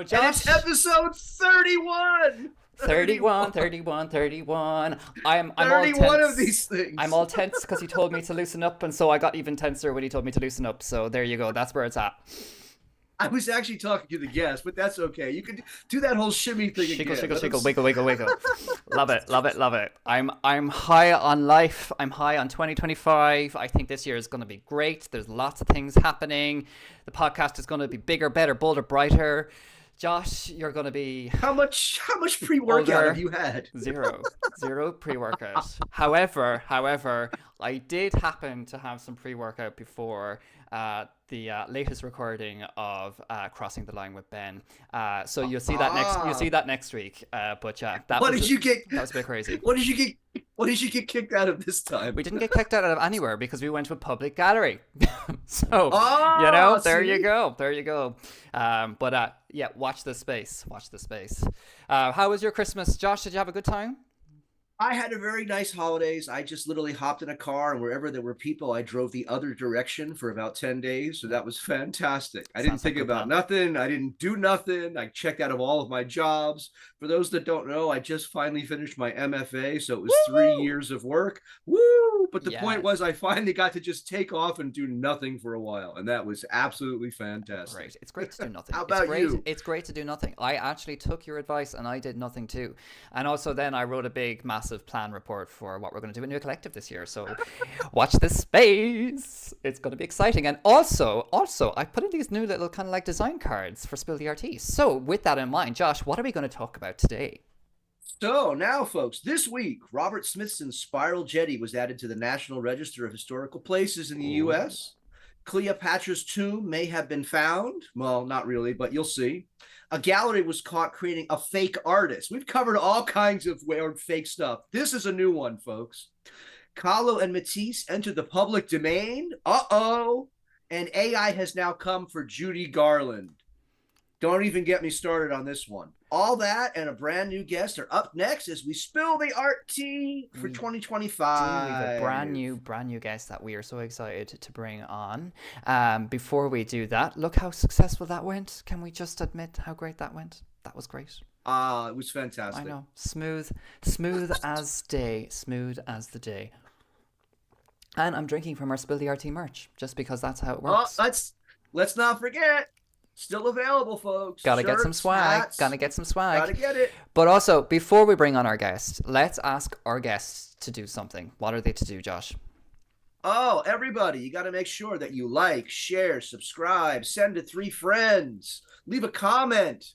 Hello, And it's Josh. episode 31. 31, 31, 31. I'm all 31 of tense. these I'm things. all tense because he told me to loosen up, and so I got even tenser when he told me to loosen up. So there you go. That's where it's at. I was actually talking to the guest, but that's okay. You can do that whole shimmy thing Shiggle, again. shiggle, shiggle, wiggle, wiggle, wiggle. Love it, love it, love it. I'm high on life. I'm high on 2025. I think this year is going to be great. There's lots of things happening. The podcast is going to be bigger, better, bolder, brighter. Josh, you're going to be How much pre-workout older. have you had? Zero pre-workout. However, I did happen to have some pre-workout before the latest recording of Crossing the Line with Ben. So you'll see that next week. But yeah, What did you get? that was a bit crazy. What did you get? What did you get kicked out of this time? We didn't get kicked out of anywhere because we went to a public gallery. So, there See? you go. There you go. Yeah, watch the space. Watch the space. How was your Christmas, Josh? Did you have a good time? I had a very nice holidays. I just literally hopped in a car, and wherever there were people, I drove the other direction for about 10 days. So that was fantastic. I didn't Sounds like think a good about plan. nothing. I didn't do nothing. I checked out of all of my jobs. For those that don't know, I just finally finished my MFA. So it was three Woo! years of work. Woo! But the point was, Yes. I finally got to just take off and do nothing for a while. And that was absolutely fantastic. Great. It's great to do nothing. How It's about great. you? It's great to do nothing. I actually took your advice and I did nothing too. And also then I wrote a big, massive plan report for what we're going to do in New Collective this year. So watch this space. It's going to be exciting. And also, I put in these new little kind of like design cards for Spill the RT. So with that in mind, Josh, what are we going to talk about today? So now, folks, this week, Robert Smithson's Spiral Jetty was added to the National Register of Historical Places in the Ooh. U.S. Cleopatra's tomb may have been found. Well, not really, but you'll see. A gallery was caught creating a fake artist. We've covered all kinds of weird fake stuff. This is a new one, folks. Kahlo and Matisse entered the public domain. Uh-oh. And AI has now come for Judy Garland. Don't even get me started on this one. All that and a brand new guest are up next as we spill the art tea for We do. We have a 2025. brand new guest that we are so excited to bring on. Before we do that, look how successful that went. Can we just admit how great that went? That was great. It was fantastic. I know. Smooth as the day. And I'm drinking from our Spill the RT merch, just because that's how it works. Let's not forget. Still available, folks. Gotta get Shirts, some swag. hats. Gotta get some swag. Gotta get it. But also, before we bring on our guest, let's ask our guests to do something. What are they to do, Josh? Oh, everybody, you got to make sure that you like, share, subscribe, send to 3 friends, leave a comment,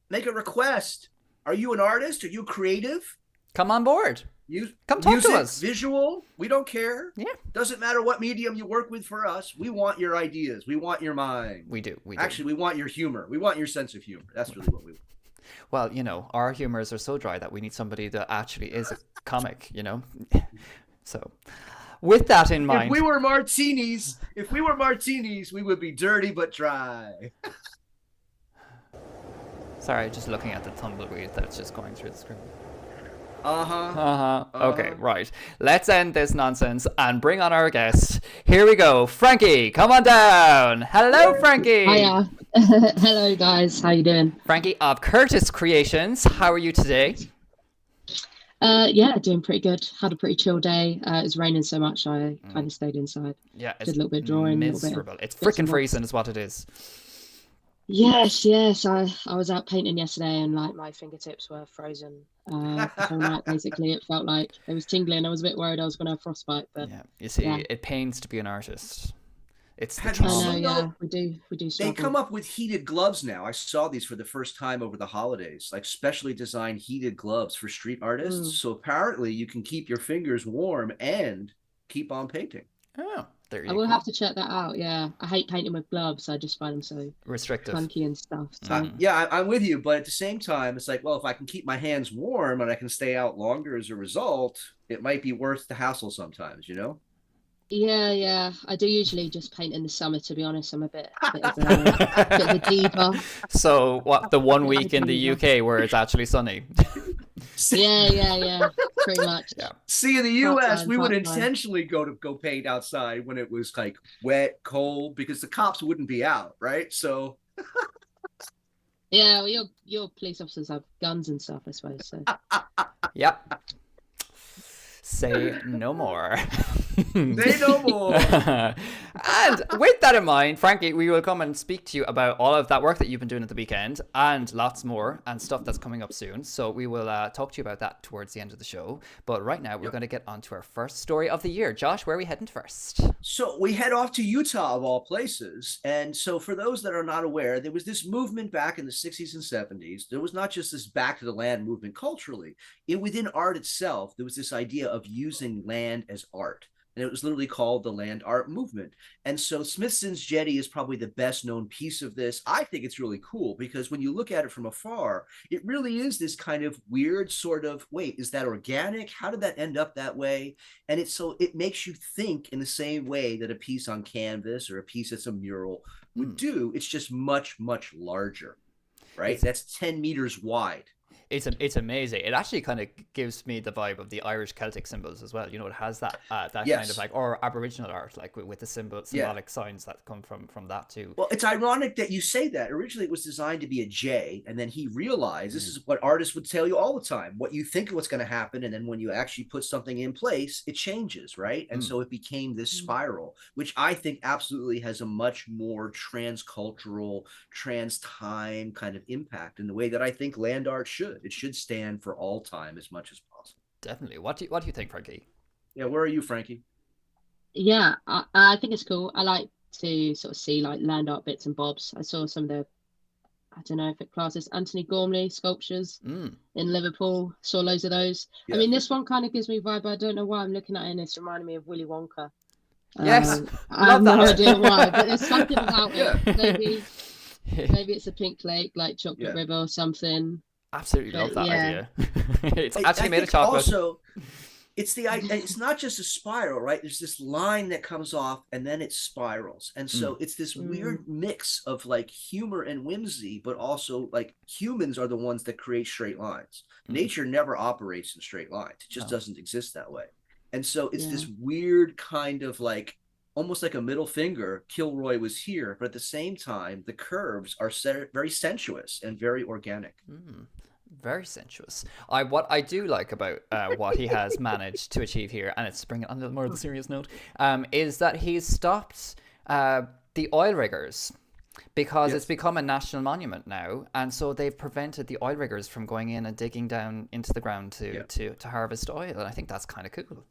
make a request. Are you an artist? Are you creative? Come on board. Come talk Music, to us. visual, we don't care. Yeah. Doesn't matter what medium you work with for us. We want your ideas. We want your mind. We do. Actually, we want your humor. We want your sense of humor. That's really what we want. Well, our humors are so dry that we need somebody that actually is a comic, So, with that in mind. If we were martinis, we would be dirty but dry. Sorry, just looking at the tumbleweed that's just going through the screen. Uh-huh. Okay, right. Let's end this nonsense and bring on our guest. Here we go. Frankie, come on down. Hello, Frankie. Hiya. Hello, guys. How you doing? Frankie of CurtisCreationz. How are you today? Yeah, doing pretty good. Had a pretty chill day. It was raining so much, I kind of stayed inside. Yeah, it's Did a little bit of drawing, miserable. It's bits freaking and bobs. freezing is what it is. Yes. I was out painting yesterday, and like my fingertips were frozen the whole night. Basically, it felt like it was tingling. I was a bit worried I was going to have frostbite, but Yeah, you see, yeah. it pains to be an artist. It's the Have you I trauma. know. seen Yeah, we do They struggle. come up with heated gloves now. I saw these for the first time over the holidays, like specially designed heated gloves for street artists. So apparently you can keep your fingers warm and keep on painting. Oh, there I you will go. have to check that out. Yeah, I hate painting with gloves. I just find them so Restrictive. clunky and stuff. So Yeah, I'm with you, but at the same time, it's like, well, if I can keep my hands warm and I can stay out longer as a result, it might be worth the hassle sometimes, you know? yeah. I do usually just paint in the summer. To be honest, I'm a bit of a diva. So, what, the one Yeah, week in the diva. UK where it's actually sunny? Yeah. Pretty much. Yeah. See, in the US, Part-time, we would part-time. intentionally go paint outside when it was like wet, cold, because the cops wouldn't be out, right? So Yeah, well, your police officers have guns and stuff, I suppose. So Yep. Say no more. Say no more. And with that in mind, Frankie, we will come and speak to you about all of that work that you've been doing at the weekend and lots more and stuff that's coming up soon. So we will talk to you about that towards the end of the show. But right now, we're going to get on to our first story of the year. Josh, where are we heading first? So we head off to Utah, of all places. And so for those that are not aware, there was this movement back in the 60s and 70s. There was not just this back to the land movement culturally. Within art itself, there was this idea of using land as art. And it was literally called the land art movement. And so Smithson's Jetty is probably the best known piece of this. I think it's really cool because when you look at it from afar, it really is this kind of weird sort of, wait, is that organic? How did that end up that way? And it makes you think in the same way that a piece on canvas or a piece that's a mural would do. It's just much, much larger, right? That's 10 meters wide. It's amazing. It actually kind of gives me the vibe of the Irish Celtic symbols as well. You know, it has that Yes. kind of like, or Aboriginal art, like with the symbolic signs that come from that too. Well, it's ironic that you say that. Originally, it was designed to be a J, and then he realized this is what artists would tell you all the time. What you think of what's going to happen, and then when you actually put something in place, it changes, right? And so it became this spiral, which I think absolutely has a much more transcultural, trans-time kind of impact in the way that I think land art should. It should stand for all time as much as possible. Definitely. What do you think, Frankie? Yeah, where are you, Frankie? yeah, I think it's cool. I like to sort of see like land art bits and bobs. I saw some of the, I don't know if it classes Anthony Gormley sculptures in Liverpool. Saw loads of those. Yeah. I mean, this one kind of gives me vibe. I don't know why I'm looking at it, and it's reminding me of Willy Wonka. Yes, I have love no that. idea why, but there's something about Yeah. it. Maybe it's a pink lake, like Chocolate River or something. Absolutely love But, that yeah. idea. It's actually I made of think chocolate. Also, it's not just a spiral, right? There's this line that comes off and then it spirals. And so it's this weird mix of like humor and whimsy, but also like humans are the ones that create straight lines. Nature never operates in straight lines. It just doesn't exist that way. And so it's this weird kind of like almost like a middle finger. Kilroy was here, but at the same time, the curves are very sensuous and very organic. Very sensuous. What I do like about what he has managed to achieve here, and it's bringing it on a little more of the serious note, is that he's stopped the oil riggers because it's become a national monument now, and so they've prevented the oil riggers from going in and digging down into the ground to harvest oil, and I think that's kind of cool.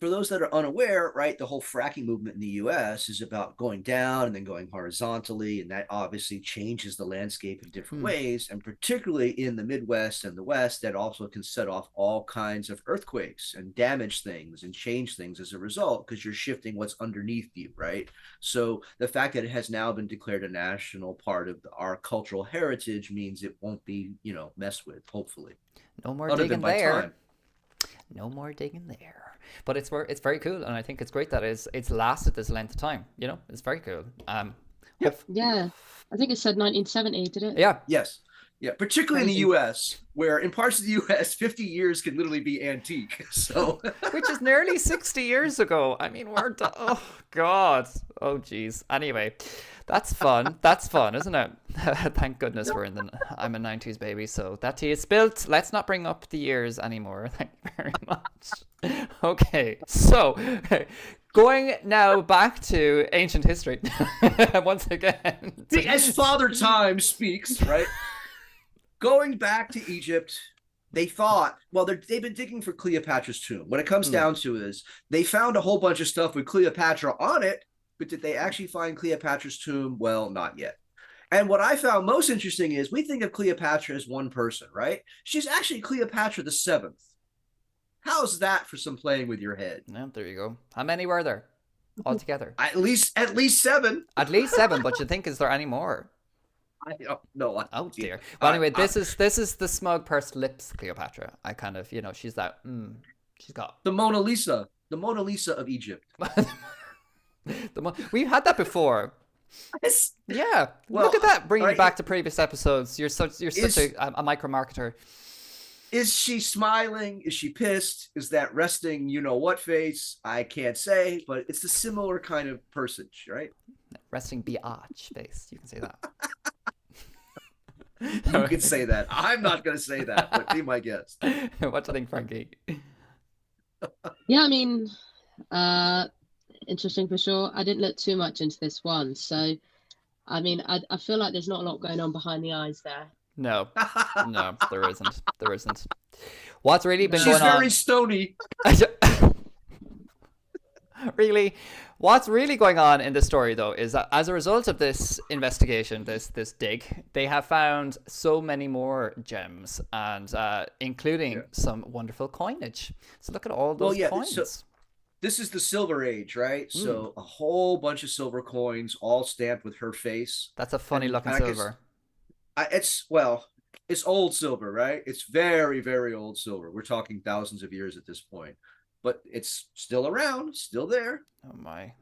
For those that are unaware, right, the whole fracking movement in the US is about going down and then going horizontally. And that obviously changes the landscape in different ways. And particularly in the Midwest and the West, that also can set off all kinds of earthquakes and damage things and change things as a result, because you're shifting what's underneath you, right? So the fact that it has now been declared a national part of our cultural heritage means it won't be, messed with, hopefully. No more digging there. No more digging there. But it's very cool, and I think it's great that it's lasted this length of time. It's very cool. Yeah, I think it said 1970, did it? Yeah. Yes. Yeah, particularly in the U.S., where in parts of the U.S., 50 years can literally be antique. So, which is nearly 60 years ago. I mean, oh God, oh geez. Anyway, that's fun. That's fun, isn't it? Thank goodness I'm a 90s baby, so that tea is spilt. Let's not bring up the years anymore. Thank you very much. Okay, so going now back to ancient history once again. As Father Time speaks, right? Going back to Egypt, they thought, well, they've been digging for Cleopatra's tomb. What it comes down to is they found a whole bunch of stuff with Cleopatra on it, but did they actually find Cleopatra's tomb? Well, not yet. And what I found most interesting is we think of Cleopatra as one person, right? She's actually Cleopatra the Seventh. How's that for some playing with your head? Yeah, there you go. How many were there altogether? At least 7. At least 7, but you think, is there any more? I don't know. Oh dear. Well, anyway, this is the smug pursed lips Cleopatra. I kind of, she's that. She's got the Mona Lisa of Egypt. We've had that before. Yeah. Well, look at that, bringing you back to previous episodes. You're such a micro marketer. Is she smiling? Is she pissed? Is that resting what face? I can't say, but it's a similar kind of person, right? Resting biatch face. You can say that. You could say that. I'm not going to say that, but be my guest. What do you think, Frankie? Yeah, I mean, interesting for sure. I didn't look too much into this one, so I mean, I feel like there's not a lot going on behind the eyes there. No, no, there isn't. There isn't. What's really been She's going on? very stony. Really, what's really going on in this story, though, is that as a result of this investigation, this dig, they have found so many more gems, and including some wonderful coinage. So look at all those coins. So this is the Silver Age, right? So a whole bunch of silver coins, all stamped with her face. That's a funny looking silver. It's old silver, right? It's very, very old silver. We're talking thousands of years at this point. But it's still around, still there. Oh my.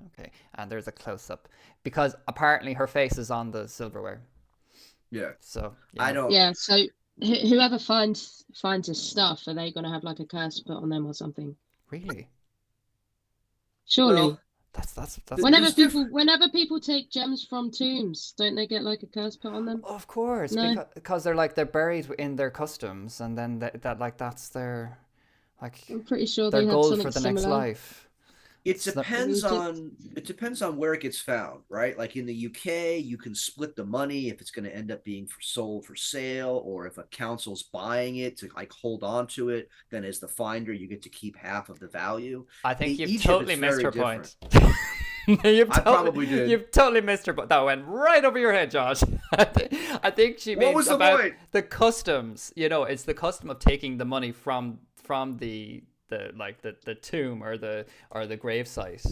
Okay. And there's a close-up. Because apparently her face is on the silverware. Yeah. So, I don't... Yeah, so whoever finds his stuff, are they going to have like a curse put on them or something? Really? Surely. Well, that's whenever people take gems from tombs, don't they get like a curse put on them? Of course. No. Because they're buried in their customs, and then that's their... Like, I'm pretty sure they're they had gold something for the similar. next life. It depends on where it gets found, right? Like in the UK, you can split the money if it's going to end up being sold for sale, or if a council's buying it to like hold on to it, then as the finder, you get to keep half of the value. I think in you've Egypt, totally it's missed very her different. point. Probably did. You've totally missed her, but that went right over your head, Josh. I think she means was the about point? the customs. You know, it's the custom of taking the money from the tomb or the grave site.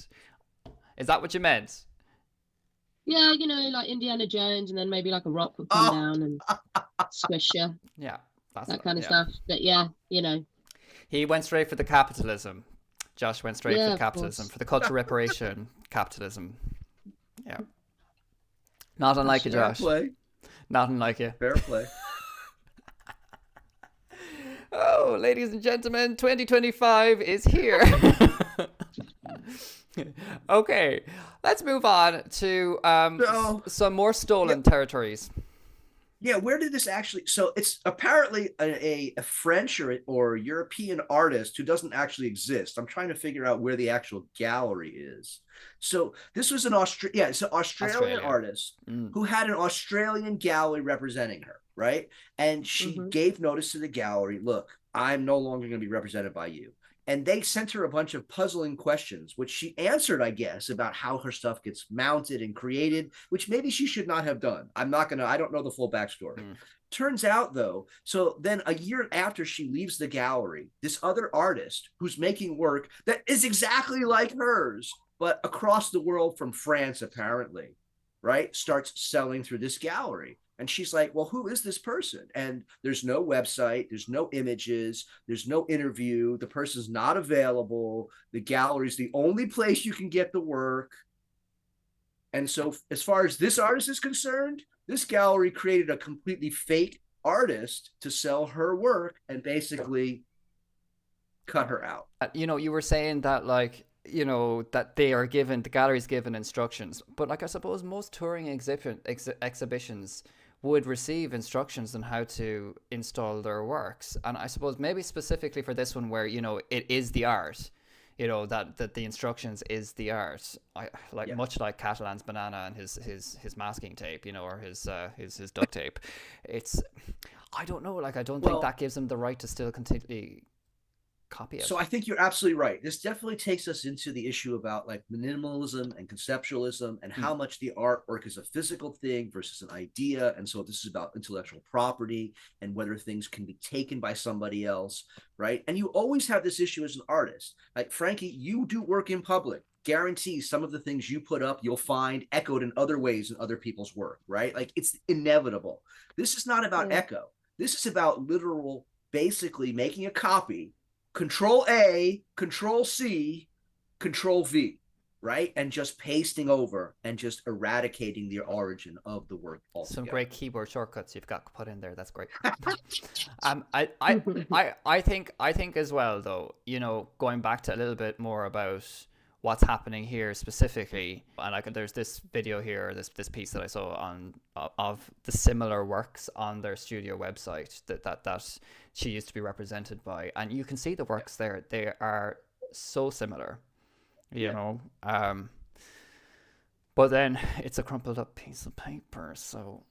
Is that what you meant? Yeah, you know, like Indiana Jones, and then maybe like a rock would come down and squish you. Yeah, that kind of stuff. But yeah, you know, he went straight for the capitalism. Josh went straight for the capitalism, for the cultural reparation capitalism. Yeah, not unlike you, Josh. Fair play. Not unlike you. Fair play. Oh, ladies and gentlemen, 2025 is here. Okay, let's move on to some more stolen territories. Yeah, where did this actually... So it's apparently a French or European artist who doesn't actually exist. I'm trying to figure out where the actual gallery is. So this was it's an Australian artist who had an Australian gallery representing her, right? And she gave notice to the gallery, look, I'm no longer going to be represented by you. And they sent her a bunch of puzzling questions, which she answered, I guess, about how her stuff gets mounted and created, which maybe she should not have done. I don't know the full backstory. Turns out, though, so then a year after she leaves the gallery, this other artist who's making work that is exactly like hers, but across the world from France, apparently, right, starts selling through this gallery. And she's like, well, who is this person? And there's no website, there's no images, there's no interview. The person's not available. The gallery's the only place you can get the work. And so as far as this artist is concerned, this gallery created a completely fake artist to sell her work and basically cut her out. You know, you were saying that, like, you know, that the gallery's given instructions. But, like, I suppose most touring exhibitions would receive instructions on how to install their works. And I suppose maybe specifically for this one where, you know, it is the art, you know, that the instructions is the art. Much like Catalan's banana and his masking tape, you know, or his duct tape. I don't know, like, I don't think that gives him the right to still completely copy it. So I think you're absolutely right. This definitely takes us into the issue about like minimalism and conceptualism and how much the artwork is a physical thing versus an idea. And so this is about intellectual property and whether things can be taken by somebody else, right? And you always have this issue as an artist. Like, Frankie, you do work in public. Guarantee some of the things you put up, you'll find echoed in other ways in other people's work, right? Like, it's inevitable. This is not about echo. This is about literal, basically making a copy, Control A, Control C, Control V, right? And just pasting over and just eradicating the origin of the work altogether. Some great keyboard shortcuts you've got put in there. That's great. I think as well, though, you know, going back to a little bit more about what's happening here specifically. And like, there's this video here, this piece that I saw on of the similar works on their studio website that she used to be represented by, and you can see the works there. They are so similar, you know. But then it's a crumpled up piece of paper. So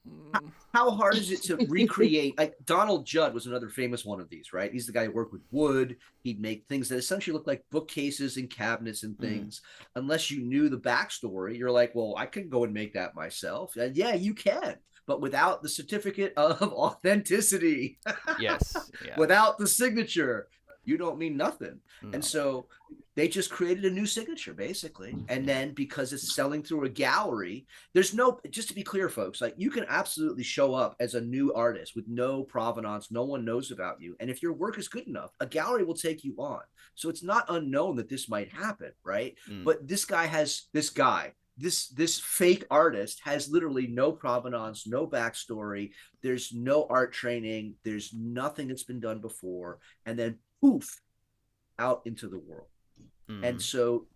how hard is it to recreate? Like Donald Judd was another famous one of these, right? He's the guy who worked with wood. He'd make things that essentially look like bookcases and cabinets and things. Unless you knew the backstory, you're like, well, I can go and make that myself. And yeah, you can, but without the certificate of authenticity. Yes. Yeah. Without the signature, you don't mean nothing. No. And so they just created a new signature, basically. And then because it's selling through a gallery, there's no, just to be clear, folks, like you can absolutely show up as a new artist with no provenance. No one knows about you. And if your work is good enough, a gallery will take you on. So it's not unknown that this might happen, right? But this fake artist has literally no provenance, no backstory. There's no art training. There's nothing that's been done before. And then poof, out into the world. And so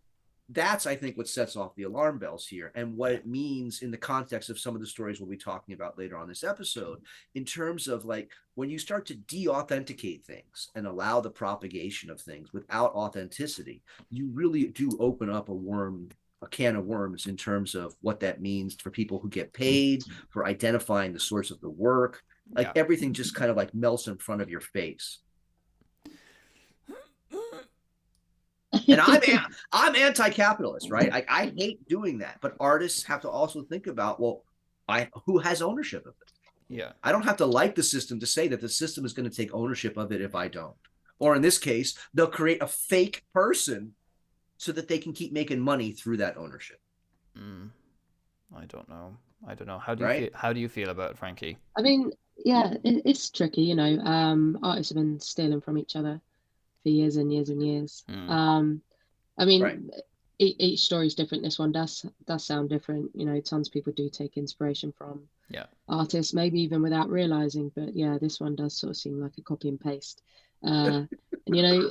that's, I think, what sets off the alarm bells here, and what it means in the context of some of the stories we'll be talking about later on this episode, in terms of like when you start to de-authenticate things and allow the propagation of things without authenticity, you really do open up a can of worms in terms of what that means for people who get paid, for identifying the source of the work. Like everything just kind of like melts in front of your face. And I'm anti-capitalist, right? I hate doing that, but artists have to also think about, well, who has ownership of it? Yeah, I don't have to like the system to say that the system is going to take ownership of it if I don't. Or in this case, they'll create a fake person so that they can keep making money through that ownership. I don't know. How do you feel about it, Frankie? I mean, yeah, it's tricky, you know. Artists have been stealing from each other for years and years and years. I mean, each story is different. This one does sound different. You know, tons of people do take inspiration from artists, maybe even without realizing. But yeah, this one does sort of seem like a copy and paste. And you know,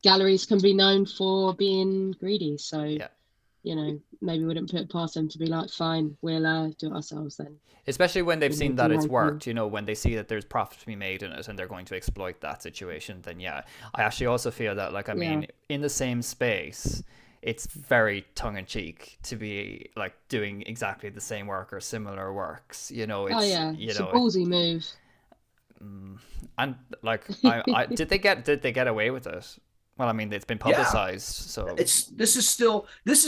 galleries can be known for being greedy. So you know, maybe we wouldn't put it past them to be like, fine, we'll do it ourselves then. Especially when they've seen that it's worked, you know, when they see that there's profit to be made in it and they're going to exploit that situation, then I actually also feel that, like, I mean, in the same space, it's very tongue-in-cheek to be like doing exactly the same work or similar works, you know. It's a ballsy move. And like, did they get away with it? Well, I mean, it's been publicized, so this is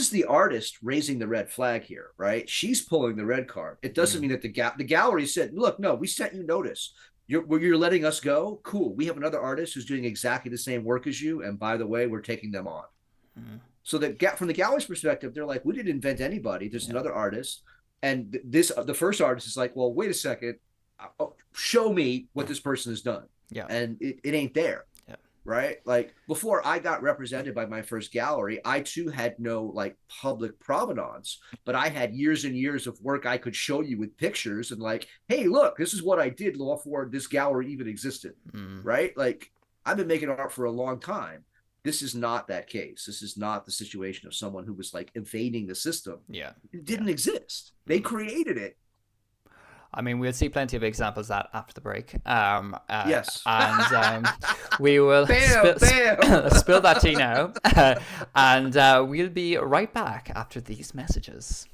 the artist raising the red flag here, right? She's pulling the red card. It doesn't mean that the gallery said, "Look, no, we sent you notice. You're letting us go. Cool. We have another artist who's doing exactly the same work as you, and by the way, we're taking them on." So that from the gallery's perspective, they're like, "We didn't invent anybody. There's another artist," and the first artist is like, "Well, wait a second. Show me what this person has done." And it ain't there. Right? Like before I got represented by my first gallery, I too had no like public provenance, but I had years and years of work I could show you with pictures and like, hey, look, this is what I did before this gallery even existed. Right? Like I've been making art for a long time. This is not that case. This is not the situation of someone who was like evading the system. It didn't exist. They created it. I mean, we'll see plenty of examples of that after the break. Yes. And we will spill that tea now. And we'll be right back after these messages.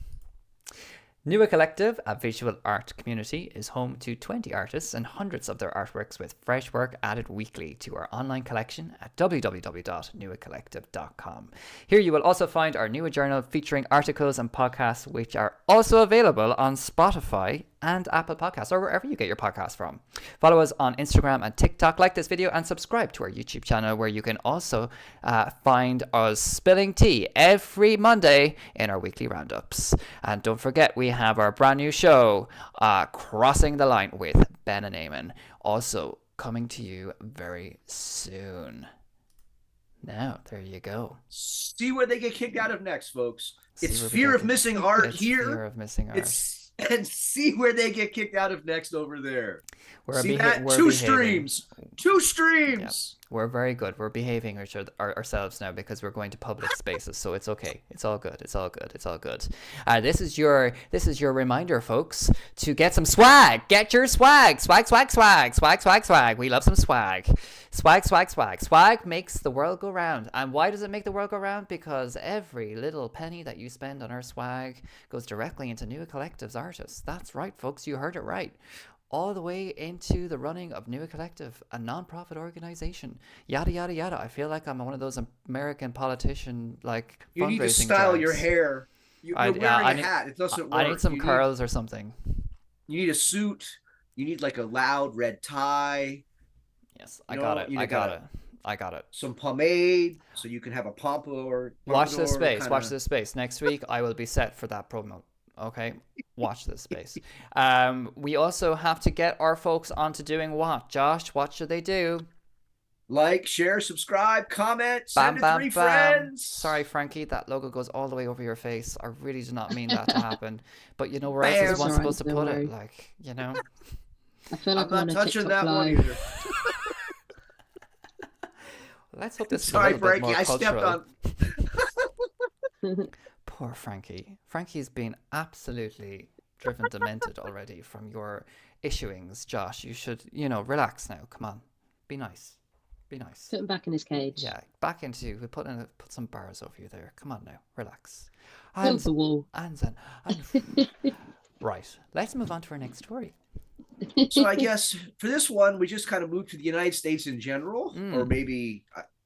Newa Collective, a visual art community, is home to 20 artists and hundreds of their artworks with fresh work added weekly to our online collection at www.newacollective.com. Here you will also find our Newa Journal featuring articles and podcasts, which are also available on Spotify and Apple Podcasts, or wherever you get your podcasts from. Follow us on Instagram and TikTok, like this video, and subscribe to our YouTube channel, where you can also find us spilling tea every Monday in our weekly roundups. And don't forget, we have our brand new show, Crossing the Line with Ben and Eamonn, also coming to you very soon. Now, there you go. See where they get kicked out of next, folks. It's fear of missing art here. Fear of missing art. And see where they get kicked out of next over there. Two streams. 2 streams. We're very good. We're behaving ourselves now because we're going to public spaces, so it's okay. It's all good. It's all good. It's all good. This is your reminder, folks, to get some swag. Get your swag. Swag, swag, swag, swag, swag, swag. We love some swag. Swag, swag, swag. Swag makes the world go round. And why does it make the world go round? Because every little penny that you spend on our swag goes directly into New Collective's artists. That's right, folks. You heard it right. All the way into the running of New Collective, a non-profit organization. Yada, yada, yada. I feel like I'm one of those American politician, like, You fundraising need to style drives. your hair. You're wearing a hat. It doesn't work. I need some curls or something. You need a suit. You need like a loud red tie. Yes, I got it. I got it. I got it. Some pomade so you can have a pompadour. Watch this space. Watch this space. Next week, I will be set for that promo. Okay, watch this space. We also have to get our folks onto doing what? Josh, what should they do? Like, share, subscribe, comment, send it to 3 friends. Sorry, Frankie, that logo goes all the way over your face. I really do not mean that to happen. But you know where else is one supposed to put it? Like, you know. I feel like I'm not touching that one either. Let's hope this Sorry, is a little Frankie, bit more cultural. I stepped on. Poor Frankie. Frankie's been absolutely driven demented already from your issuings, Josh. You should, relax now. Come on. Be nice. Be nice. Put him back in his cage. Yeah, back into. We put some bars over you there. Come on now. Relax. Build the wall. Right. Let's move on to our next story. So I guess for this one, we just kind of moved to the United States in general, or maybe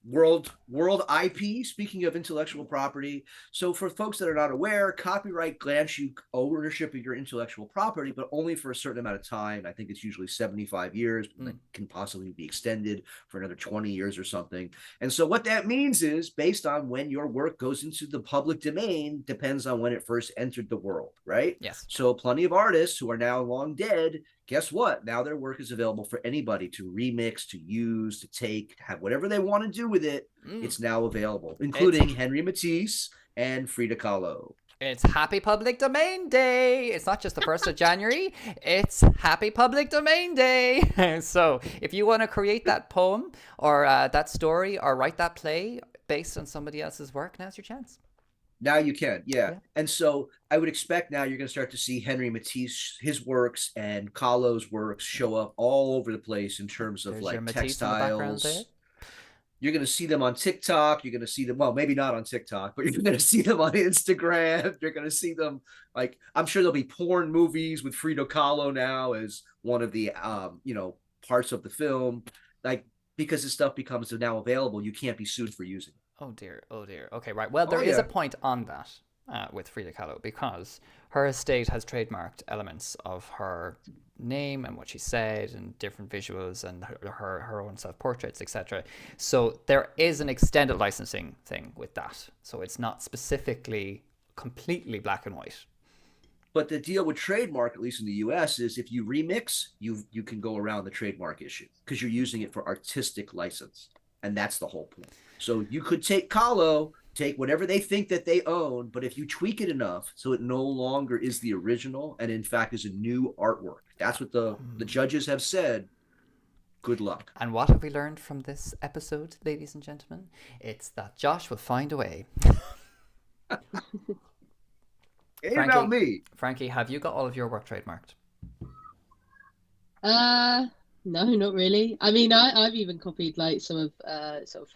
world IP, speaking of intellectual property. So for folks that are not aware, copyright grants you ownership of your intellectual property, but only for a certain amount of time. I think it's usually 75 years, but that can possibly be extended for another 20 years or something. And so what that means is, based on when your work goes into the public domain, depends on when it first entered the world, right? Yes. So plenty of artists who are now long dead, guess what? Now their work is available for anybody to remix, to use, to take, have whatever they want to do with it. It's now available, including Henry Matisse and Frida Kahlo. It's Happy Public Domain Day. It's not just the 1st of January. It's Happy Public Domain Day. So if you want to create that poem or that story or write that play based on somebody else's work, now's your chance. Now you can, yeah. And so I would expect now you're going to start to see Henry Matisse, his works, and Kahlo's works show up all over the place in terms of like textiles. You're going to see them on TikTok. You're going to see them, well, maybe not on TikTok, but you're going to see them on Instagram. You're going to see them, like, I'm sure there'll be porn movies with Frida Kahlo now as one of the, parts of the film. Like, because this stuff becomes now available, you can't be sued for using it. Oh dear. Okay, right. Well, there is a point on that with Frida Kahlo, because her estate has trademarked elements of her name and what she said and different visuals and her own self-portraits, etc. So there is an extended licensing thing with that. So it's not specifically completely black and white. But the deal with trademark, at least in the US, is if you remix, you can go around the trademark issue because you're using it for artistic license. And that's the whole point. So you could take Kahlo, take whatever they think that they own, but if you tweak it enough so it no longer is the original and in fact is a new artwork, that's what the judges have said. Good luck. And what have we learned from this episode, ladies and gentlemen? It's that Josh will find a way. Ain't about me. Frankie, have you got all of your work trademarked? No, not really. I mean, I've even copied like some of sort of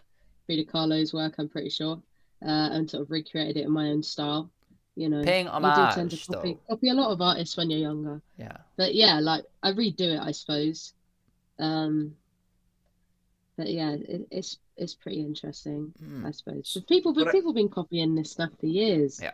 Frida Kahlo's work, I'm pretty sure, and sort of recreated it in my own style. Paying homage, you do tend to copy a lot of artists when you're younger. Yeah. But yeah, like I redo it, I suppose. But yeah, it's pretty interesting, I suppose. But people been copying this stuff for years. Yeah.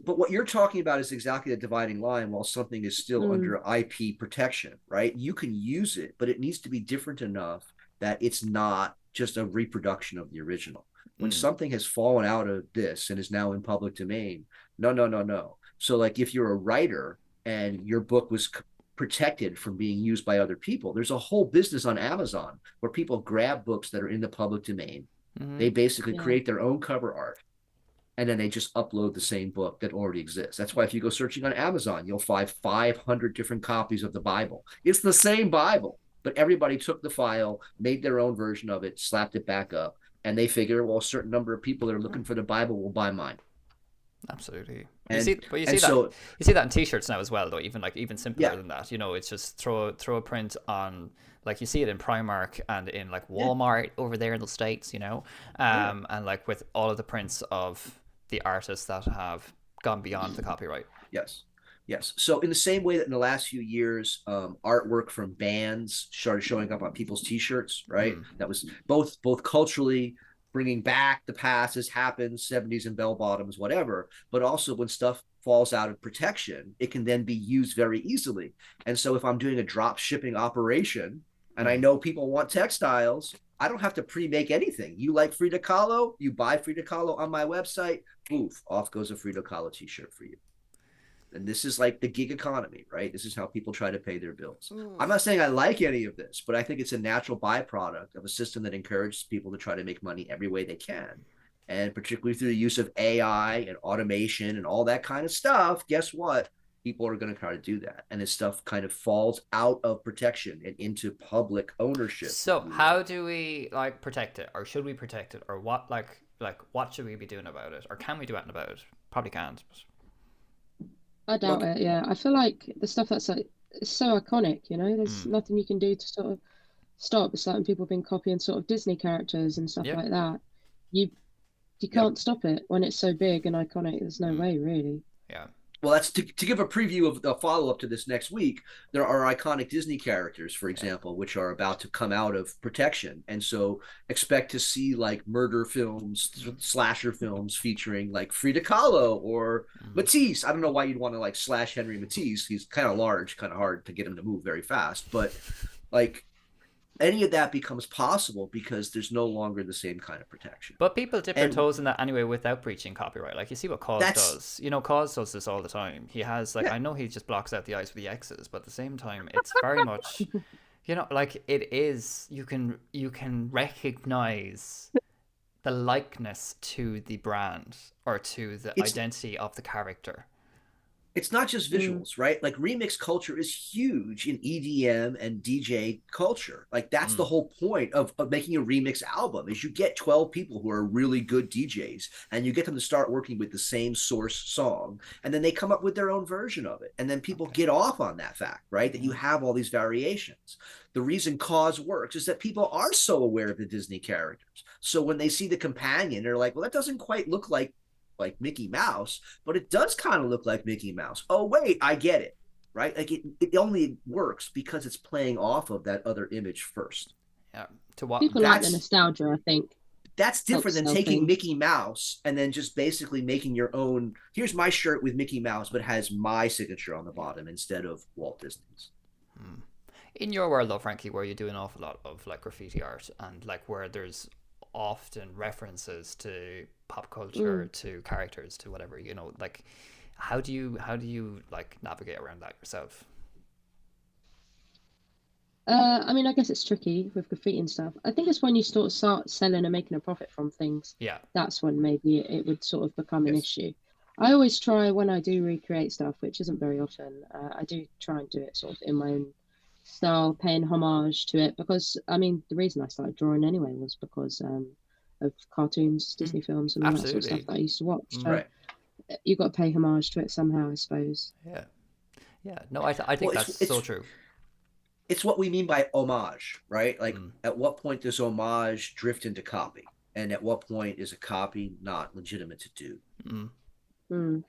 But what you're talking about is exactly the dividing line. While something is still under IP protection, right? You can use it, but it needs to be different enough that it's not just a reproduction of the original. When something has fallen out of this and is now in public domain, no. So like if you're a writer and your book was protected from being used by other people, there's a whole business on Amazon where people grab books that are in the public domain. They basically create their own cover art. And then they just upload the same book that already exists. That's why if you go searching on Amazon, you'll find 500 different copies of the Bible. It's the same Bible, but everybody took the file, made their own version of it, slapped it back up, and they figure, well, a certain number of people that are looking for the Bible will buy mine. Absolutely. And You and see that so in t-shirts now as well, though. Even simpler yeah, than that. It's just throw a print on, like, you see it in Primark and in like yeah, Walmart over there in the States. yeah. And like with all of the prints of the artists that have gone beyond the copyright. Yes. Yes. So in the same way that in the last few years, artwork from bands started showing up on people's T-shirts, right? Mm, That was both culturally bringing back the past as happened, 70s and bell bottoms, whatever. But also when stuff falls out of protection, it can then be used very easily. And so if I'm doing a drop shipping operation and I mm. know people want textiles, I don't have to pre-make anything. You like Frida Kahlo, you buy Frida Kahlo on my website, poof, off goes a Frida Kahlo T-shirt for you. And this is like the gig economy, right? This is how people try to pay their bills. I'm not saying I like any of this, but I think it's a natural byproduct of a system that encourages people to try to make money every way they can. And particularly through the use of AI and automation and all that kind of stuff, guess what? People are going to try to do that. And this stuff kind of falls out of protection and into public ownership. So how do we like protect it, or should we protect it, or what what should we be doing about it, or can we do anything about it? Probably can't. But... I doubt it. Yeah, I feel like the stuff that's like it's so iconic. There's Mm. nothing you can do to sort of stop. It's like people have been copying sort of Disney characters and stuff Yep. like that. You Yep. can't stop it when it's so big and iconic. There's no Mm. way, really. Yeah. Well, that's to give a preview of the follow-up to this next week. There are iconic Disney characters, for example, which are about to come out of protection. And so expect to see like murder films, slasher films featuring like Frida Kahlo or Matisse. I don't know why you'd want to like slash Henry Matisse. He's kind of large, kind of hard to get him to move very fast. But like any of that becomes possible because there's no longer the same kind of protection. But people dip their And toes in that anyway without breaching copyright. Like, you see what Cause that's does. Cause does this all the time. He has, like, yeah. I know he just blocks out the eyes with the X's, but at the same time, it's very much, like, it is, you can recognize the likeness to the brand or to the It's identity of the character. it's not just visuals, right? Like remix culture is huge in EDM and DJ culture. Like that's the Mm. whole point of making a remix album is you get 12 people who are really good DJs and you get them to start working with the same source song and then they come up with their own version of it. And then people Okay. get off on that fact, right? That you have all these variations. The reason Cause works is that people are so aware of the Disney characters. So when they see the companion, they're like, well, that doesn't quite look like Mickey Mouse, but it does kind of look like Mickey Mouse. Oh, wait, I get it, right? Like it only works because it's playing off of that other image first. Yeah. To what? People like the nostalgia, I think. That's different than taking things. Mickey Mouse and then just basically making your own. Here's my shirt with Mickey Mouse, but has my signature on the bottom instead of Walt Disney's. In your world, though, Frankie, where you do an awful lot of like graffiti art and like where there's often references to pop culture, to characters, to whatever, like how do you like navigate around that yourself? I mean, I guess it's tricky with graffiti and stuff. I think it's when you start selling and making a profit from things. Yeah. That's when maybe it would sort of become an Yes. issue. I always try when I do recreate stuff, which isn't very often. I do try and do it sort of in my own style, paying homage to it because I mean the reason I started drawing anyway was because of cartoons, Disney films, and all that sort of Absolutely. stuff that I used to watch. So Right. you got to pay homage to it somehow, I suppose. Yeah, no, I think Well, that's so true. It's what we mean by homage, right? Like at what point does homage drift into copy? And at what point is a copy not legitimate to do? Yeah,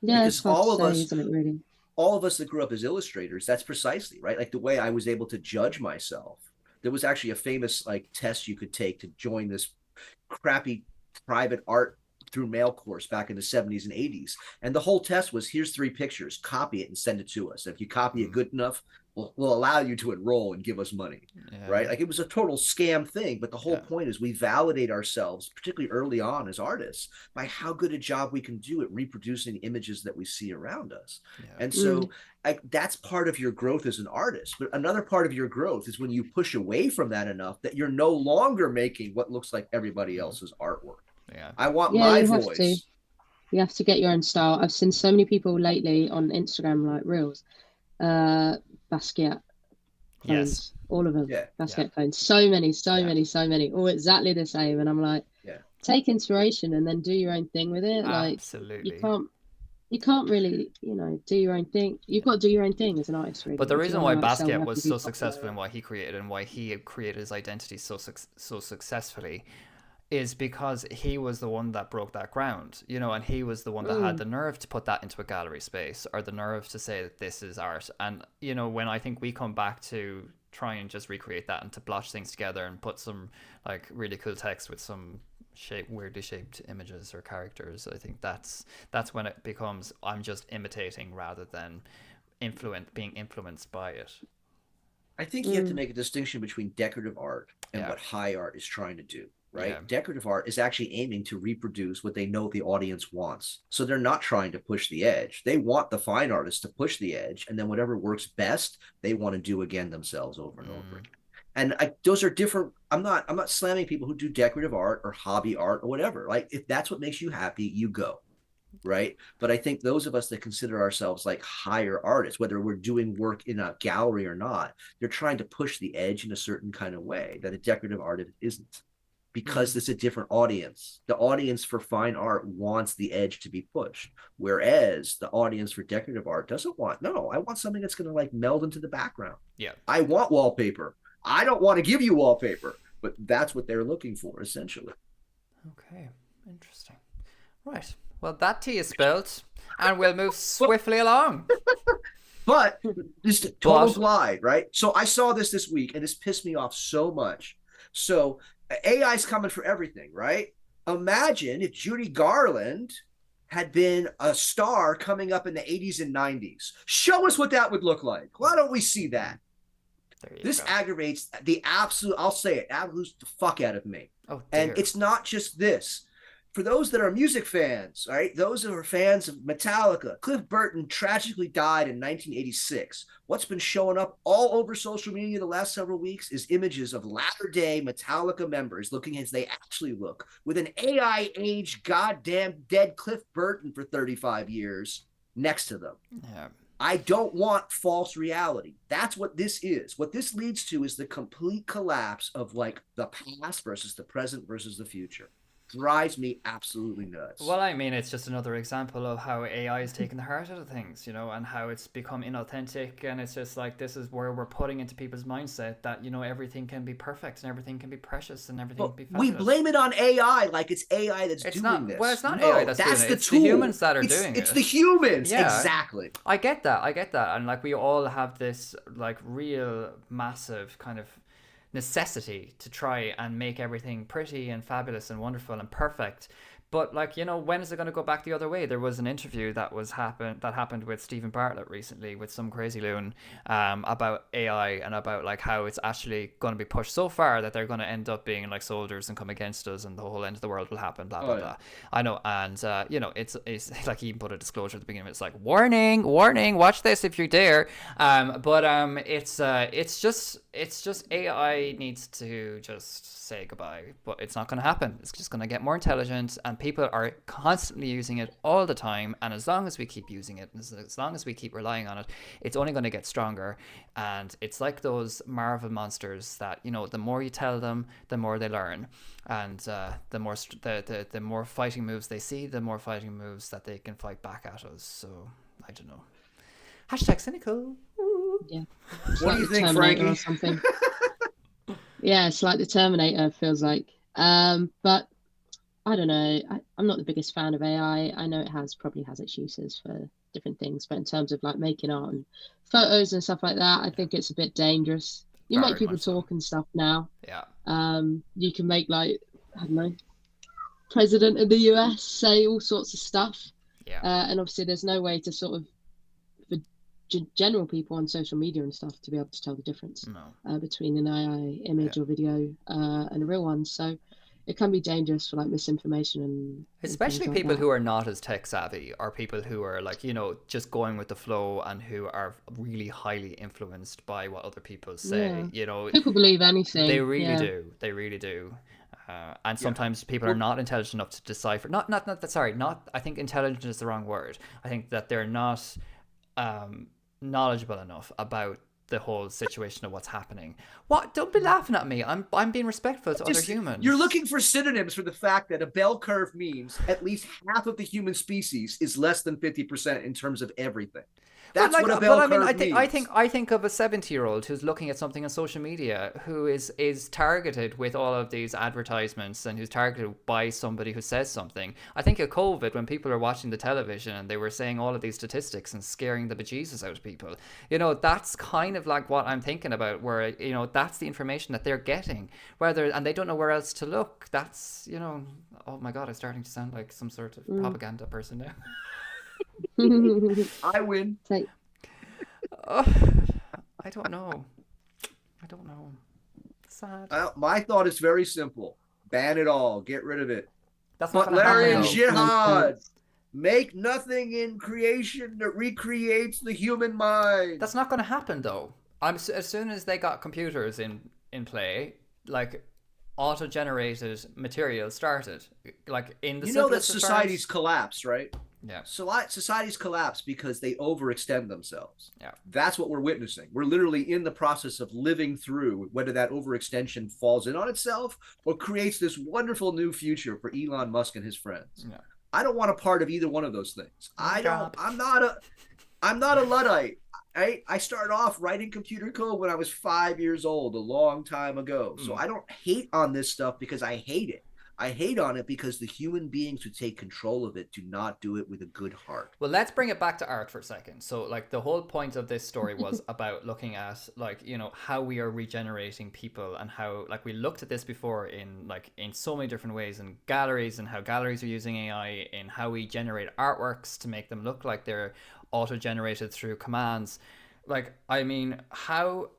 Because it's hard to say, isn't it, really? all of us that grew up as illustrators, that's precisely right. Like the way I was able to judge myself. There was actually a famous like test you could take to join this crappy private art through mail course back in the 70s and 80s. And the whole test was here's 3 pictures, copy it and send it to us. If you copy it good enough, we'll allow you to enroll and give us money. Yeah. Right? Like it was a total scam thing. But the whole point is we validate ourselves, particularly early on as artists, by how good a job we can do at reproducing images that we see around us. And so that's part of your growth as an artist. But another part of your growth is when you push away from that enough that you're no longer making what looks like everybody else's artwork. Yeah. I want my you voice. You have to get your own style. I've seen so many people lately on Instagram, like Reels, Basquiat. Yes. all of them. Yeah. Basket phones, so many, all exactly the same. And I'm like, Yeah. take inspiration and then do your own thing with it. Like, Absolutely. you can't really, do your own thing. You've got to do your own thing as an artist, really. But the If you reason want why to, like, sell Basquiat records, was be so popular. successful in what he created and why he created his identity so successfully is because he was the one that broke that ground, and he was the one that had the nerve to put that into a gallery space, or the nerve to say that this is art. And, when I think we come back to try and just recreate that and to blotch things together and put some like really cool text with some weirdly shaped images or characters, I think that's when it becomes, I'm just imitating rather than being influenced by it. I think you have to make a distinction between decorative art and what high art is trying to do, right? Yeah. Decorative art is actually aiming to reproduce what they know the audience wants. So they're not trying to push the edge. They want the fine artist to push the edge, and then whatever works best, they want to do again themselves over and over again. And those are different. I'm not slamming people who do decorative art or hobby art or whatever. Like, if that's what makes you happy, you go. Right. But I think those of us that consider ourselves like higher artists, whether we're doing work in a gallery or not, they're trying to push the edge in a certain kind of way that a decorative artist isn't, because it's a different audience. The audience for fine art wants the edge to be pushed, whereas the audience for decorative art doesn't want. No, I want something that's going to like meld into the background. Yeah. I want wallpaper. I don't want to give you wallpaper, but that's what they're looking for, essentially. Okay. Interesting. Right. Well, that tea is spilled, and we'll move swiftly along. But this total glide, right? So I saw this week, and this pissed me off so much. So AI's coming for everything, right? Imagine if Judy Garland had been a star coming up in the 80s and 90s. Show us what that would look like. Why don't we see that? This aggravates the absolute, I'll say it, aggravates the fuck out of me. Oh, dear. And it's not just this. For those that are music fans, right? Those who are fans of Metallica, Cliff Burton tragically died in 1986. What's been showing up all over social media the last several weeks is images of latter-day Metallica members looking as they actually look, with an AI-aged goddamn dead Cliff Burton for 35 years next to them. Yeah. I don't want false reality. That's what this is. What this leads to is the complete collapse of like the past versus the present versus the future. Drives me absolutely nuts. Well, I mean, it's just another example of how AI is taking the heart out of things, and how it's become inauthentic. And it's just like, this is where we're putting into people's mindset that, everything can be perfect and everything can be precious and everything can be fabulous. We blame it on AI like it's AI that's doing this. Well, it's not AI that's doing it. It's the humans that are doing it. It's the humans. Yeah, exactly. I get that. And like, we all have this like real massive kind of necessity to try and make everything pretty and fabulous and wonderful and perfect. But like, when is it going to go back the other way? There was an interview that happened with Stephen Bartlett recently with some crazy loon about AI and about like how it's actually going to be pushed so far that they're going to end up being like soldiers and come against us and the whole end of the world will happen, blah blah blah. I know, and it's like, he even put a disclosure at the beginning. It's like, warning, watch this if you dare. It's just AI needs to just say goodbye, but it's not going to happen. It's just going to get more intelligent, and people are constantly using it all the time. And as long as we keep using it, as long as we keep relying on it, it's only going to get stronger. And it's like those Marvel monsters that, the more you tell them, the more they learn, and the more fighting moves they see, the more fighting moves that they can fight back at us. So I don't know. Hashtag cynical. Yeah. What do you think, Frankie? Or something. Yeah, it's like the Terminator, feels like. But I don't know. I'm not the biggest fan of AI. I know it probably has its uses for different things, but in terms of like making art and photos and stuff like that, I think it's a bit dangerous. You make people talk and stuff now. Yeah. You can make like, I don't know, president of the US say all sorts of stuff. Yeah. And obviously there's no way to sort of, for general people on social media and stuff, to be able to tell the difference between an AI image or video and a real one. So it can be dangerous for like misinformation and especially like people that. who are not as tech savvy, or people who are like, just going with the flow and who are really highly influenced by what other people say. People believe anything. They really do. And sometimes people are not intelligent enough to decipher. I think intelligent is the wrong word. I think that they're not knowledgeable enough about the whole situation of what's happening. What? Don't be laughing at me. I'm being respectful to other humans. You're looking for synonyms for the fact that a bell curve means at least half of the human species is less than 50% in terms of everything. That's what a bell curve means. I think of a 70-year-old who's looking at something on social media who is targeted with all of these advertisements and who's targeted by somebody who says something. I think of COVID when people are watching the television and they were saying all of these statistics and scaring the bejesus out of people. You know, that's kind of like what I'm thinking about, where, you know, that's the information that they're getting, and they don't know where else to look. That's, you know, oh my God, I'm starting to sound like some sort of propaganda person now. I win. I don't know. Sad. My thought is very simple. Ban it all. Get rid of it. That's not Butlerian jihad. Make nothing in creation that recreates the human mind. That's not going to happen, though. As soon as they got computers in play, like, auto-generated material started. Like, in the that societies collapse, right? Yeah. So societies collapse because they overextend themselves. Yeah. That's what we're witnessing. We're literally in the process of living through whether that overextension falls in on itself or creates this wonderful new future for Elon Musk and his friends. Yeah. I don't want a part of either one of those things. I'm not a Luddite. I started off writing computer code when I was 5 years old, a long time ago. So I don't hate on this stuff because I hate it. I hate on it because the human beings who take control of it do not do it with a good heart. Well, let's bring it back to art for a second. So, like, the whole point of this story was about looking at, like, you know, how we are regenerating people and how, like, we looked at this before in so many different ways in galleries and how galleries are using AI in how we generate artworks to make them look like they're auto-generated through commands. Like, I mean, how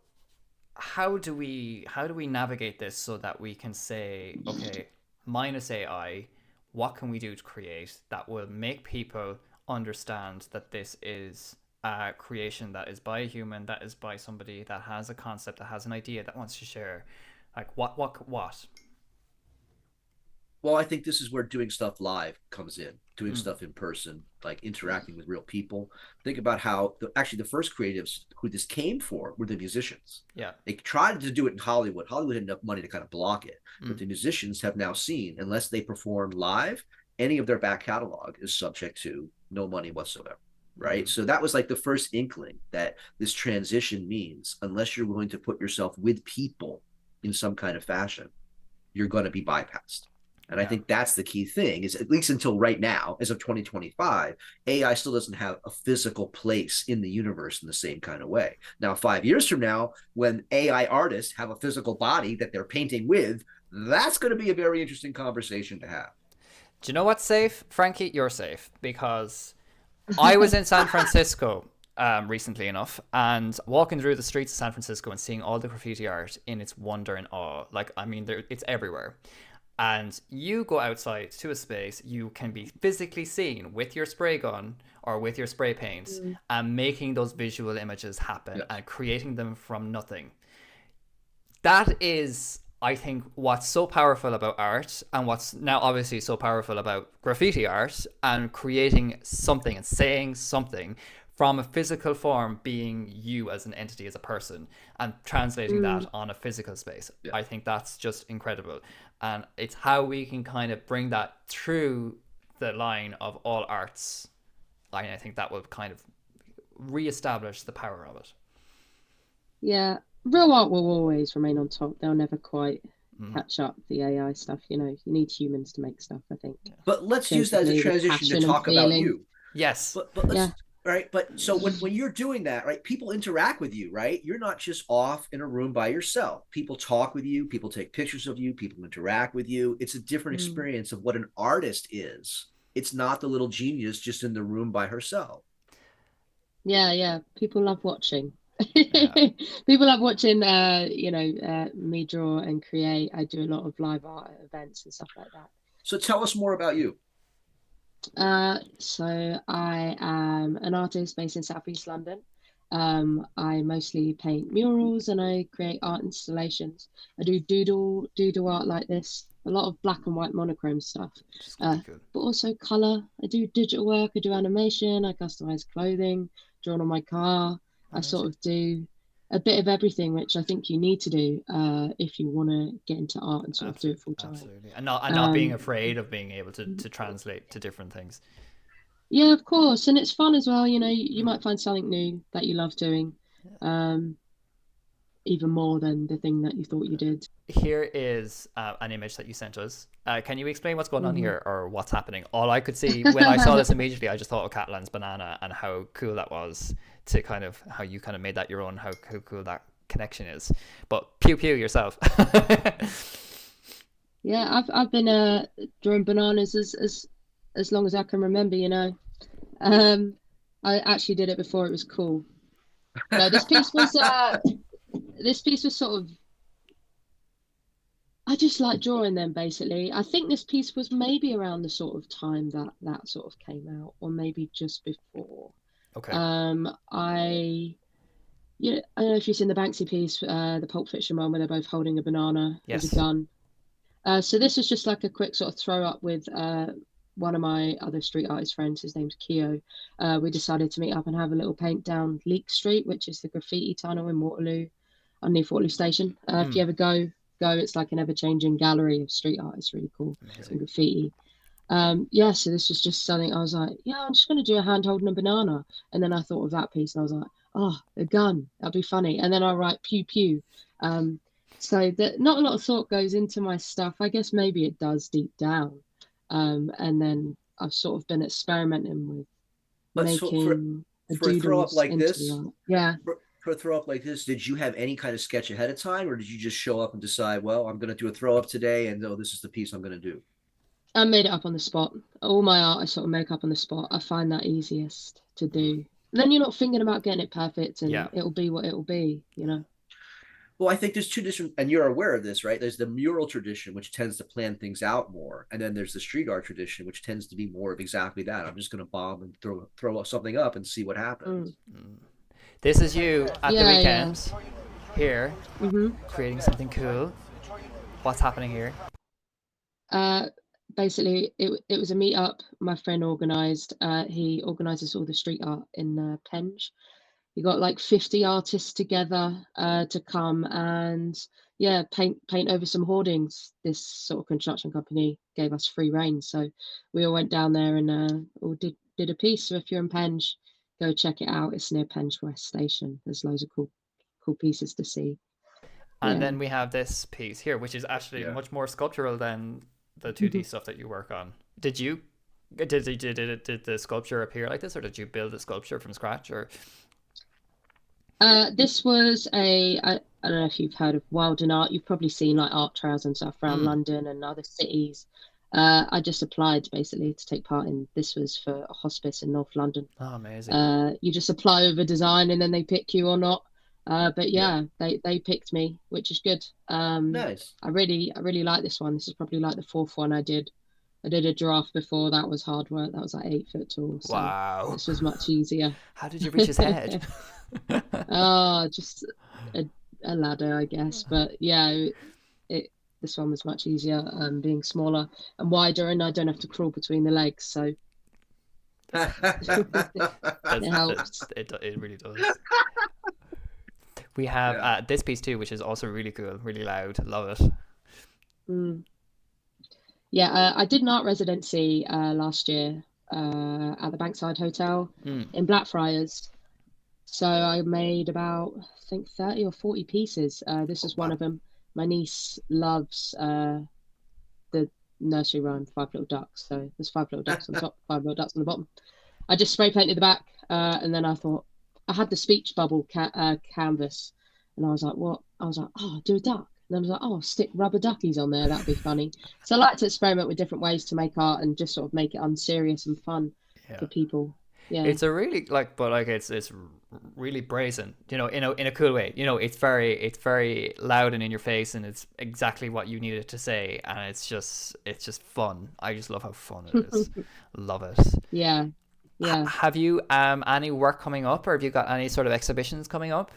do we navigate this so that we can say, okay, minus AI, what can we do to create that will make people understand that this is a creation that is by a human, that is by somebody that has a concept, that has an idea, that wants to share? Like, what? Well, I think this is where doing stuff live comes in, doing stuff in person, like interacting with real people. Think about how the first creatives who this came for were the musicians. Yeah. They tried to do it in Hollywood. Hollywood had enough money to kind of block it. But the musicians have now seen, unless they perform live, any of their back catalog is subject to no money whatsoever. Right. So that was like the first inkling that this transition means, unless you're willing to put yourself with people in some kind of fashion, you're going to be bypassed. And I think that's the key thing, is at least until right now, as of 2025, AI still doesn't have a physical place in the universe in the same kind of way. Now, 5 years from now, when AI artists have a physical body that they're painting with, that's going to be a very interesting conversation to have. Do you know what's safe? Frankie, you're safe, because I was in San Francisco recently enough, and walking through the streets of San Francisco and seeing all the graffiti art in its wonder and awe. Like, I mean, it's everywhere. And you go outside to a space, you can be physically seen with your spray gun or with your spray paint and making those visual images happen and creating them from nothing. That is, I think, what's so powerful about art, and what's now obviously so powerful about graffiti art, and creating something and saying something from a physical form, being you as an entity, as a person, and translating that on a physical space. I think that's just incredible. And it's how we can kind of bring that through the line of all arts. I think that will kind of reestablish the power of it. Yeah, real art will always remain on top. They'll never quite catch up the AI stuff. You know, you need humans to make stuff, I think. But let's use that as a transition to talk about you. Yes. But let's, right. But so when you're doing that, right, people interact with you, right? You're not just off in a room by yourself. People talk with you, people take pictures of you, people interact with you. It's a different experience of what an artist is. It's not the little genius just in the room by herself. Yeah. People love watching. People love watching me draw and create. I do a lot of live art events and stuff like that. So tell us more about you. So I am an artist based in Southeast London. I mostly paint murals and I create art installations. I do doodle art like this, a lot of black and white monochrome stuff, but also color. I do digital work, I do animation, I customize clothing, drawn on my car. I sort of do a bit of everything, which I think you need to do if you want to get into art and sort of do it full time. Absolutely, and not being afraid of being able to translate to different things. Yeah, of course, and it's fun as well. You might find something new that you love doing, even more than the thing that you thought you did. Here is an image that you sent us. Can you explain what's going on here or what's happening? All I could see when I saw this immediately, I just thought of Catalan's banana and how cool that was, to kind of how you kind of made that your own, how cool that connection is. But pew pew yourself. Yeah, I've been drawing bananas as long as I can remember. I actually did it before it was cool. No, this piece was sort of, I just like drawing them basically. I think this piece was maybe around the sort of time that sort of came out, or maybe just before. Okay. I don't know if you've seen the Banksy piece, the Pulp Fiction one, where they're both holding a banana with a gun. So this is just like a quick sort of throw up with one of my other street artist friends. His name's Keo. We decided to meet up and have a little paint down Leek Street, which is the graffiti tunnel in Waterloo, underneath Waterloo Station. If you ever go, it's like an ever-changing gallery of street art. It's really cool. And graffiti. So this was just something I was like, I'm just going to do a hand holding a banana. And then I thought of that piece and I was like, oh, a gun, that'd be funny. And then I write pew pew. So that not a lot of thought goes into my stuff. I guess maybe it does deep down. And then I've sort of been experimenting with making for a throw up like this. Yeah. For a throw up like this, did you have any kind of sketch ahead of time, or did you just show up and decide, well, I'm going to do a throw up today, and this is the piece I'm going to do? I made it up on the spot. All my art I sort of make up on the spot. I find that easiest to do. And then you're not thinking about getting it perfect, and it'll be what it'll be, Well, I think there's two different, and you're aware of this, right? There's the mural tradition, which tends to plan things out more, and then there's the street art tradition, which tends to be more of exactly that. I'm just going to bomb and throw something up and see what happens. This is you at the weekend here, creating something cool. What's happening here? Basically, it was a meetup my friend organised. He organises all the street art in Penge. You got like 50 artists together to come and paint over some hoardings. This sort of construction company gave us free rein, so we all went down there and all did a piece. So if you're in Penge, go check it out. It's near Penge West Station. There's loads of cool pieces to see. And then we have this piece here, which is actually much more sculptural than the 2D stuff that you work on. Did the sculpture appear like this, or did you build a sculpture from scratch, or? This was I don't know if you've heard of Wild and Art. You've probably seen like art trails and stuff around London and other cities. I just applied basically to take part in. This was for a hospice in North London. Oh, amazing. You just apply with a design and then they pick you or not. But they picked me, which is good. Nice. I really like this one. This is probably like the fourth one I did. I did a giraffe before. That was hard work. That was like 8 foot tall. So wow. This was much easier. How did you reach his head? Just a ladder, I guess. But this one was much easier, being smaller and wider, and I don't have to crawl between the legs. So it helps. It really does. We have this piece too, which is also really cool, really loud. Love it. I did an art residency last year at the Bankside Hotel in Blackfriars. So I made about, I think, 30 or 40 pieces. This is one of them. My niece loves the nursery rhyme, Five Little Ducks. So there's 5 little ducks on top, 5 little ducks on the bottom. I just spray painted the back, and then I thought, I had the speech bubble canvas, and I was like, what? I was like, oh, do a duck. And I was like, oh, stick rubber duckies on there. That'd be funny. So I like to experiment with different ways to make art and just sort of make it unserious and fun for people. Yeah, it's a really it's really brazen, in a cool way. It's very loud and in your face, and it's exactly what you needed to say, and it's just fun. I just love how fun it is. Love it. Yeah. Have you any work coming up, or have you got any sort of exhibitions coming up?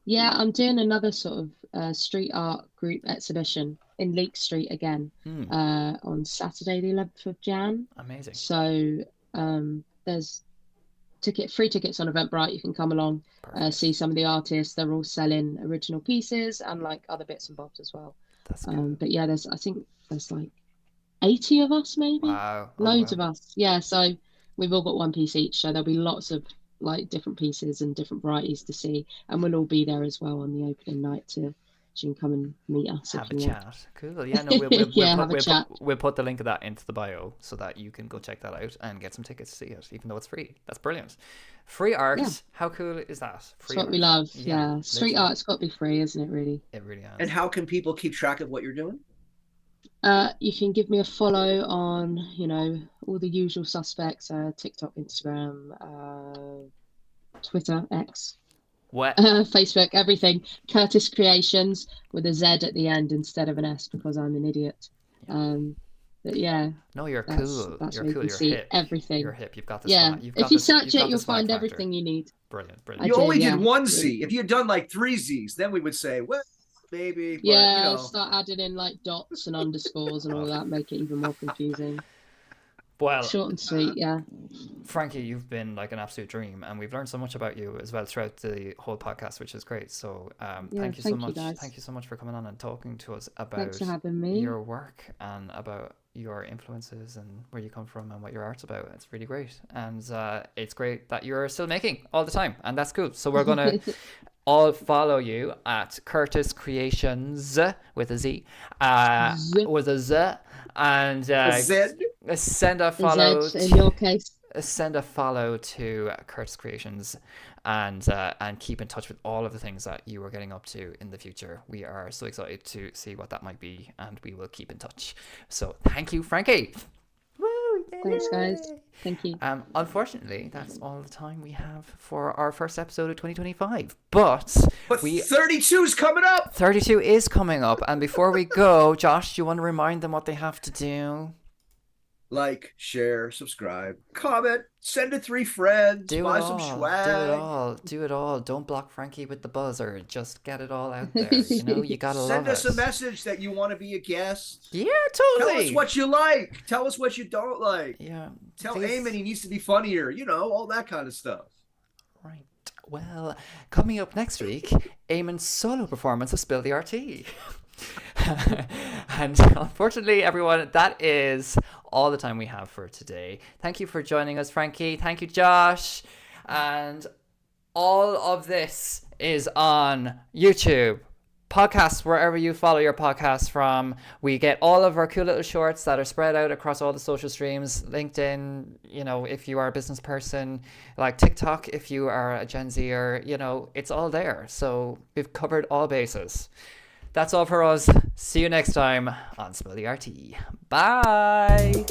Yeah, I'm doing another sort of street art group exhibition in Leek Street again on Saturday the 11th of Jan. Amazing. So there's free tickets on Eventbrite. You can come along, see some of the artists. They're all selling original pieces and like other bits and bobs as well. That's good. But yeah, I think there's like 80 of us, maybe. Wow. Loads of us. Yeah, so we've all got one piece each, so there'll be lots of like different pieces and different varieties to see, and we'll all be there as well on the opening night to so you can come and meet us. Have a if you want. chat. Cool. Yeah, no, we'll chat. we'll put the link of that into the bio so that you can go check that out and get some tickets to see it, even though it's free. That's brilliant. Free art. Yeah. How cool is that? Free It's what art. we love. Yeah, Yeah. Street art's got to be free, isn't it, really? It really has. And how can people keep track of what you're doing? You can give me a follow on, all the usual suspects, TikTok, Instagram, Twitter, X, What? Facebook, everything. CurtisCreationz with a Z at the end instead of an S because I'm an idiot. But yeah. No, you're that's, cool. That's you're where cool. you You're can see hip. everything. You're hip. You've got this. Yeah. You've got If you this, search you've it, got you'll this swag find factor. everything you need. Brilliant. You only yeah. did one Z. If you had done like 3 Zs, then we would say, well, maybe. But, Yeah, start adding in like dots and underscores and all that, make it even more confusing. Well, Short and sweet, yeah. Frankie, you've been like an absolute dream, and we've learned so much about you as well throughout the whole podcast, which is great. So thank you so much. guys. Thank you so much for coming on and talking to us Thanks about for having me. your work and about your influences and where you come from and what your art's about. It's really great, and it's great that you're still making all the time, and that's cool. So we're gonna all follow you at CurtisCreationz with a Z, with a Z, and send a follow. In your case. Send a follow to CurtisCreationz and keep in touch with all of the things that you are getting up to in the future. We are so excited to see what that might be, and we will keep in touch. So thank you, Frankie. Woo, Thanks, guys. Thank you. Unfortunately, that's all the time we have for our first episode of 2025. But 32 is coming up. 32 is coming up, and before we go, Josh, do you want to remind them what they have to do? Like, share, subscribe, comment, send to 3 friends, buy some swag. Do it all. Don't block Frankie with the buzzer. Just get it all out there. You gotta love it. Send us a message that you want to be a guest. Yeah, totally. Tell us what you like. Tell us what you don't like. Yeah. Tell Eamonn he needs to be funnier. All that kind of stuff. Right. Well, coming up next week, Eamonn's solo performance of Spill the RT. And unfortunately, everyone, that is all the time we have for today. Thank you for joining us, Frankie. Thank you, Josh. And all of this is on YouTube, podcasts, wherever you follow your podcasts from. We get all of our cool little shorts that are spread out across all the social streams. LinkedIn, if you are a business person, like TikTok, if you are a Gen Zer, it's all there. So we've covered all bases. That's all for us. See you next time on Spill the RT. Bye.